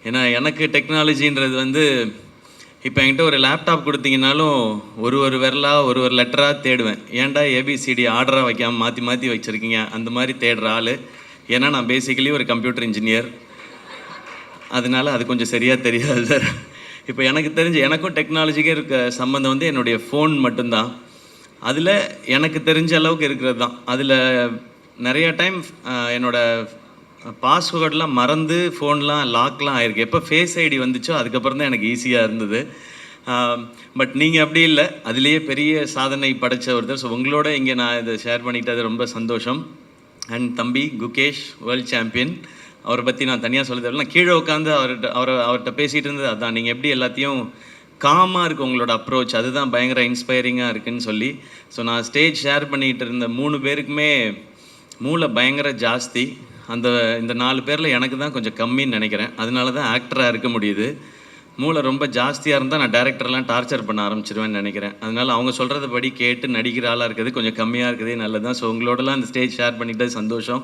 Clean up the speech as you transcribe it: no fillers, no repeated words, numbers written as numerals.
ஏன்னா எனக்கு டெக்னாலஜின்றது வந்து இப்போ என்கிட்ட ஒரு லேப்டாப் கொடுத்தீங்கன்னாலும் ஒரு விரலாக ஒரு லெட்டராக தேடுவேன். ஏன்டா ஏபிசிடி ஆர்டராக வைக்காமல் மாற்றி மாற்றி வச்சுருக்கீங்க அந்த மாதிரி தேடுற ஆள். ஏன்னா நான் பேசிக்கலி ஒரு கம்ப்யூட்டர் இன்ஜினியர். அதனால அது கொஞ்சம் சரியாக தெரியாது சார். இப்போ எனக்கு தெரிஞ்ச எனக்கும் டெக்னாலஜிக்கும் இருக்க சம்மந்தம் வந்து என்னுடைய ஃபோன் மட்டும்தான். அதில் எனக்கு தெரிஞ்ச அளவுக்கு இருக்கிறது தான். அதில் நிறைய டைம் என்னோடய பாஸ்வேர்டெலாம் மறந்து ஃபோன்லாம் லாக்லாம் ஆகிருக்கு. எப்போ ஃபேஸ் ஐடி வந்துச்சோ அதுக்கப்புறம் தான் எனக்கு ஈஸியாக இருந்தது. பட் நீங்கள் அப்படி இல்லை, அதுலேயே பெரிய சாதனை படைத்த ஒருத்தர். ஸோ உங்களோட இங்கே நான் இதை ஷேர் பண்ணிக்கிட்டது ரொம்ப சந்தோஷம். அண்ட் தம்பி குகேஷ் வேர்ல்ட் சாம்பியன், அவரை பற்றி நான் தனியாக சொல்ல தேவையில்லை. நான் கீழே உட்காந்து அவர்கிட்ட பேசிகிட்டு இருந்தது அதான். நீங்கள் எப்படி எல்லாத்தையும் காமாக இருக்குது உங்களோட அப்ரோச், அதுதான் பயங்கர இன்ஸ்பைரிங்காக இருக்குதுன்னு சொல்லி. ஸோ நான் ஸ்டேஜ் ஷேர் பண்ணிகிட்டு இருந்த 3 பேருக்குமே மூளை பயங்கர ஜாஸ்தி. இந்த 4 பேரில் எனக்கு தான் கொஞ்சம் கம்மின்னு நினைக்கிறேன். அதனால தான் ஆக்டராக இருக்க முடியுது. மூளை ரொம்ப ஜாஸ்தியாக இருந்தால் நான் டேரக்டர்லாம் டார்ச்சர் பண்ண ஆரம்பிச்சிருவேன்னு நினைக்கிறேன். அதனால் அவங்க சொல்கிறத படி கேட்டு நடிக்கிற ஆளாக இருக்குது கொஞ்சம் கம்மியாக இருக்குது நல்லது தான். ஸோ உங்களோடலாம் இந்த ஸ்டேஜ் ஷேர் பண்ணிக்கிட்டது சந்தோஷம்.